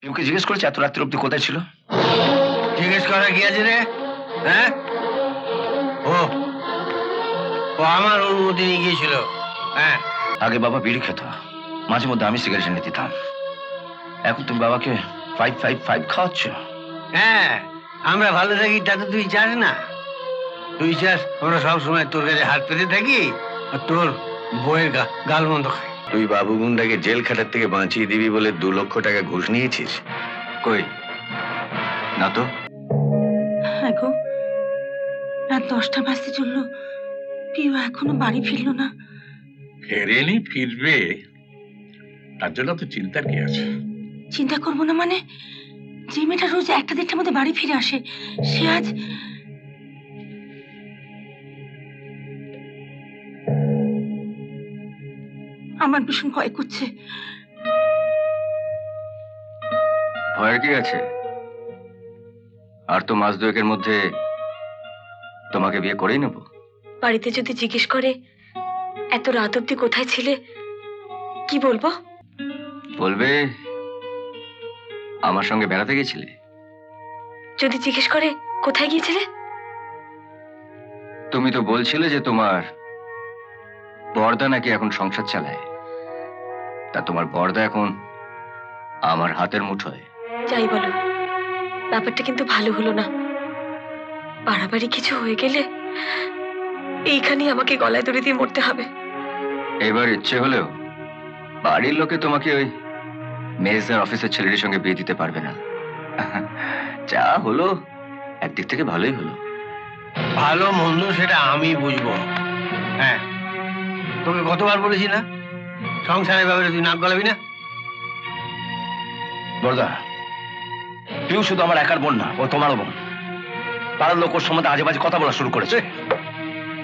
PoK জিজ্ঞেস করেছে এত রাত্রি অব্দি কোথায় ছিল? জিজ্ঞেস করা কি আছে রে? হ্যাঁ, ও ও আমার অনুমতি নিয়ে গিয়েছিল। হ্যাঁ, আগে বাবা বিড়ি খেত, মাঝে মধ্যে আমি সিগারেট এনে দিতাম। এখন তুমি বাবাকে 555 খাওয়াচ্ছ। হ্যাঁ, আমরা ভালো থাকি তা তো তুই চাস না। তুই চাস আমরা সবসময় তোর কাছে হাত পেতে থাকি আর তোর বইয়ের গাল মন্দ খাই। তুই বাবু গুন্ডাকে জেল খাটার থেকে বাঁচিয়ে দিবি বলে 2 লক্ষ টাকা ঘুষ নিয়েছিস? কই না তো। হ্যাঁ গো, রাত 10টা বাজতে চললো, পিউ এখনো বাড়ি ফিরলো না। ফেরেনি, ফিরবে, তার জন্য তো চিন্তার কি আছে? চিন্তা করবো না মানে? যে মেয়েটা রোজ 1টা-1:30টার মধ্যে বাড়ি ফিরে আসে, সে আজ আমার ভীষণ ভয় করছে। ভয়ের কি আছে? আর তো মাস 2-এর মধ্যে তোমাকে বিয়ে করেই নেব। বাড়িতে যদি জিজ্ঞেস করে এত রাত অব্দি কোথায় ছিলে, কি বলবো? বলবে আমার সঙ্গে বেড়াতে গেছিলে। যদি জিজ্ঞেস করে কোথায় গিয়েছিলে? তুমি তো বলছিলে যে তোমার বড়দা নাকি এখন সংসার চালায়, তা তোমার বড়দা এখন আমার হাতের মুঠোয়। যাই বলো, ব্যাপারটা কিন্তু ভালো হলো না। বাড়াবাড়ি কিছু হয়ে গেলে এইখানেই আমাকে গলায় দড়ি দিয়ে মরতে হবে। এবার ইচ্ছে হলেও বাড়ির লোকে তোমাকে ওই মেজদার অফিসের ছেলেটির সঙ্গে বিয়ে দিতে পারবে না। যা হলো একদিক থেকে ভালোই হলো। ভালো মন্দ সেটা আমি বুঝবো। হ্যাঁ, তোকে কতবার বলেছি না সংসারের ব্যাপারে তুই নাক গলাবি না। বড়দা, পিউ শুধু আমার একার বোন না, ও তোমারও বোন। পাড়ার লোক ওর সম্বন্ধে আজে বাজে কথা বলা শুরু করেছে।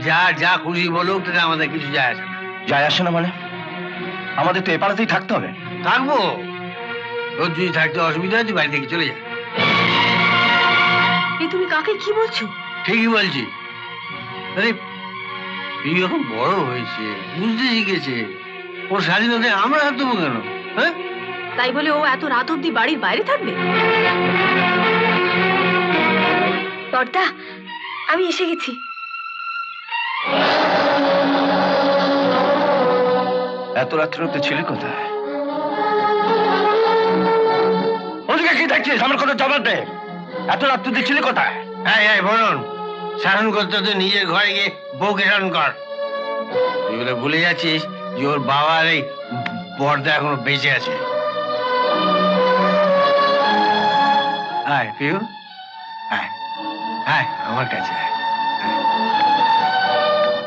যা যা খুশি বলুক, তাতে আমাদের কিছু যায় আসে না। যায় আসে না মানে? আমাদের তো এ পাড়াতেই থাকতে হবে। থাকবো, তোর যদি থাকতে অসুবিধা হয় তুই বাড়ি থেকে চলে যা। এই তুমি কাকে কি বলছো? ঠিকই বলছি। আরে তুই এখন বড় হয়েছে, বুঝতে শিখেছে, ওর স্বাধীনতায় আমরা হাত দেবো কেন? হ্যাঁ, তাই বলে ও এত রাত অব্দি বাড়ির বাইরে থাকবে? বর্দা, আমি এসে গেছি। এত রাত্রে অব্দি ছিলি কোথায়? ওদিকে কি দেখছিস? আমার কথা জবাব দে। এত রাত্রে অব্দি ছিলি কোথায়? হ্যাঁ বলুন, শাসন করতে তো নিজের ঘরে গিয়ে বউকে শাসন কর। তুই বলে ভুলে যাচ্ছিস যে ওর বাবার এই বর্দা এখনো বেঁচে আছে। আয় পিউ, আয় আয় আমার কাছে আয়।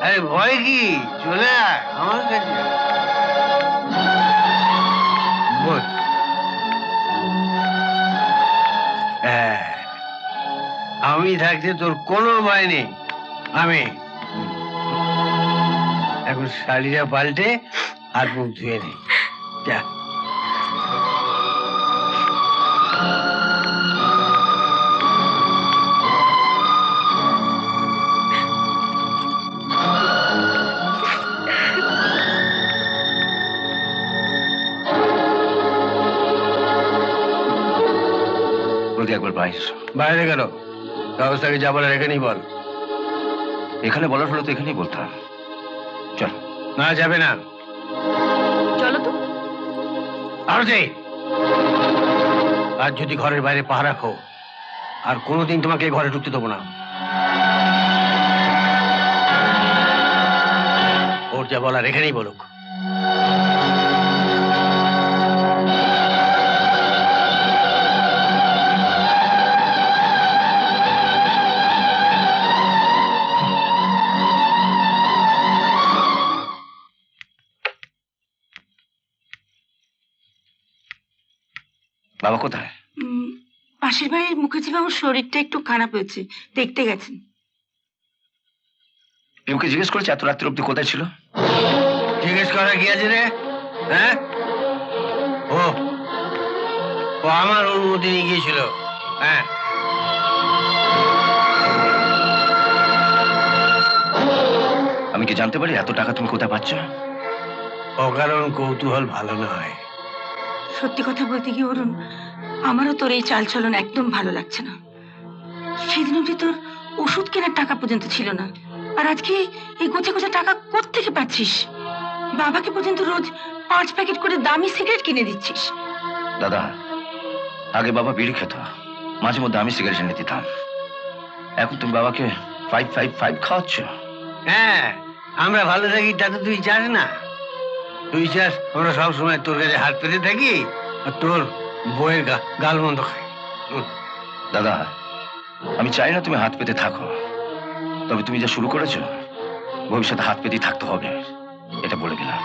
আরে ভয় কি, চলে আয় আমার কাছে আয়। বস। হ্যাঁ, আমি থাকতে তোর কোনো ভয় নেই। আমি এখন শাড়িটা পাল্টে হাত মুখ ধুয়ে নি। যা। বলতে একবার বাইরে এসো। বাইরে গেল ব্যবস্থাকে যা বলার এখানেই বল। এখানে বলার হলো তো এখানেই বলতাম। চল। না, যাবে না। চলো তো। আরতি, আজ যদি ঘরের বাইরে পা রাখো, আর কোনোদিন তোমাকে এই ঘরে ঢুকতে দেবো না। ওর যা বলার এখানেই বলুক। বাবা কোথায়? পাশের বাড়ির মুখার্জি বাবুর শরীরটা একটু খারাপ হয়েছে, দেখতে গেছেন। পিউকে জিজ্ঞেস করেছে এত রাত্রি অব্দি কোথায় ছিল। জিজ্ঞেস করা কি আছে রে? হ্যাঁ, ও ও আমার অনুমতি নিয়ে গিয়েছিল। হ্যাঁ, আমি কি জানতে পারি এত টাকা তুমি কোথায় পাচ্ছ? অকারণ কৌতূহল ভালো নয়। সত্যি কথা বলতে কি অরুণ, আমারও তোর এই চালচলন একদম ভালো লাগছে না। সেদিন অব্দি তোর ওষুধ কেনার টাকা পর্যন্ত ছিল না, আর আজকে এই গোছা গোছা টাকা কোত্থেকে পাচ্ছিস? বাবাকে পর্যন্ত রোজ 5 প্যাকেট করে দামি সিগারেট কিনে দিচ্ছিস। দাদা, আগে বাবা বিড়ি খেত, মাঝে মধ্যে আমি সিগারেট এনে দিতাম। এখন তুমি বাবাকে 555 খাওয়াচ্ছ। হ্যাঁ, আমরা ভালো থাকি তা তো তুই চাস না। তুই চাস আমরা সবসময় তোর কাছে হাত পেতে থাকি আর তোর বইয়ের গাল বন্ধ খাই। দাদা, আমি চাই না তুমি হাত পেতে থাকো, তবে তুমি যা শুরু করেছো ভবিষ্যতে হাত পেতেই থাকতে হবে, এটা বলে গেলাম।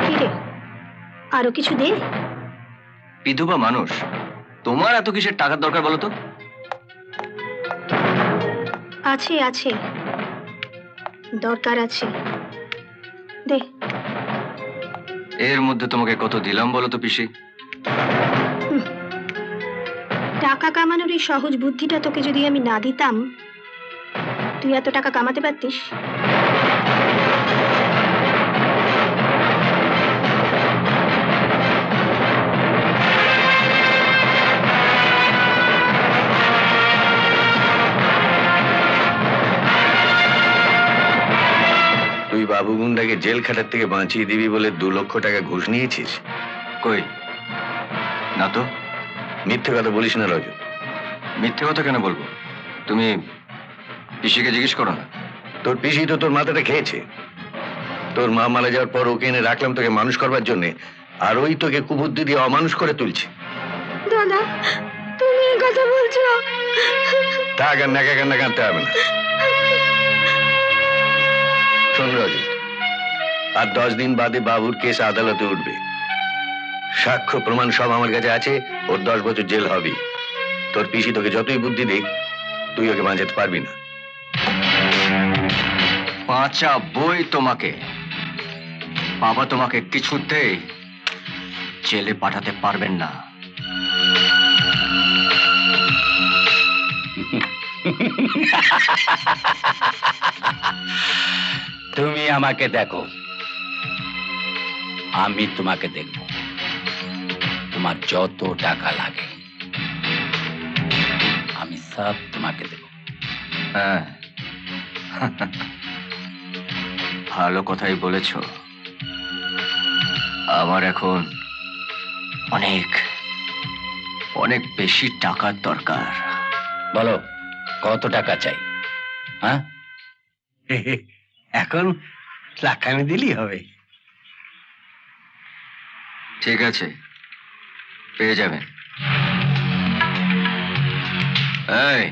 কি রে, আরো কিছু দে। বিধবা মানুষ, তোমার এত কিসের টাকার দরকার বলো তো? আছে আছে, দরকার আছে, দে। এর মধ্যে তোমাকে কত দিলাম বলো তো পিসি? টাকা কামানোর এই সহজ বুদ্ধিটা তোকে যদি আমি না দিতাম, তুই এত টাকা কামাতে পারতিস? তুই বাবু গুন্ডাকে জেল খাটার থেকে বাঁচিয়ে দিবি বলে 2 লক্ষ টাকা ঘুষ নিয়েছিস? কই না তো। মিথ্যে কথা বলিস না রজত। মিথ্যে কথা কেন বলবো? তুমি পিসিকে জিজ্ঞেস করো না। তোর পিসি তো তোর মাথাটা খেয়েছে। তোর মা মারা যাওয়ার পর ওকে এনে রাখলাম তোকে মানুষ করবার জন্য, আর ওই তোকে কুবুদ্ধি দিয়ে অমানুষ করে তুলছে। দাদা, তুমি এই কথা বলছো? থাক, আর নাকা কান্না কাঁদতে হবে না। শোন রজত, আর 10 দিন বাদে বাবুর কেস আদালতে উঠবে। সাক্ষ্য প্রমাণ সব আমার কাছে আছে। ওর 10 বছর জেল হবে। তোর পিসি তোকে যতই বুদ্ধি দেখ, তুই ওকে বাঁচাতে পারবি না। বাঁচা বই তোমাকে, বাবা তোমাকে কিছুতেই জেলে পাঠাতে পারবেন না। তুমি আমাকে দেখো, আমি তোমাকে দেখব। তোমার যত টাকা লাগে আমি সব তোমাকে দেব। হ্যাঁ, ভালো কথাই বলেছ। আমার এখন অনেক অনেক বেশি টাকার দরকার। বলো, কত টাকা চাই? হ্যাঁ, এখন লাখানি দিলেই হবে। ঠিক আছে, পেয়ে যাবেন। এই,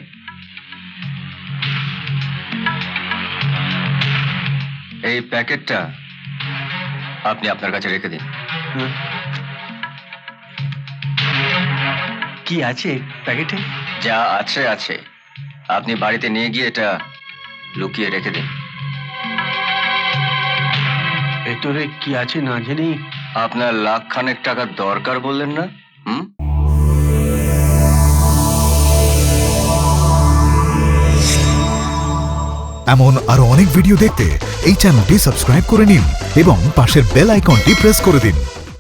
এই প্যাকেটটা আপনি আপনার কাছে রেখে দিন। কি আছে প্যাকেটে? যা আছে আছে, আপনি বাড়িতে নিয়ে গিয়ে এটা লুকিয়ে রেখে দিন। ভেতরে কি আছে না জানি। আপনার 1 লাখ খানেক টাকা দরকার বললেন না? এমন আরো অনেক ভিডিও দেখতে এই চ্যানেলটি সাবস্ক্রাইব করে নিন এবং পাশের বেল আইকনটি প্রেস করে দিন।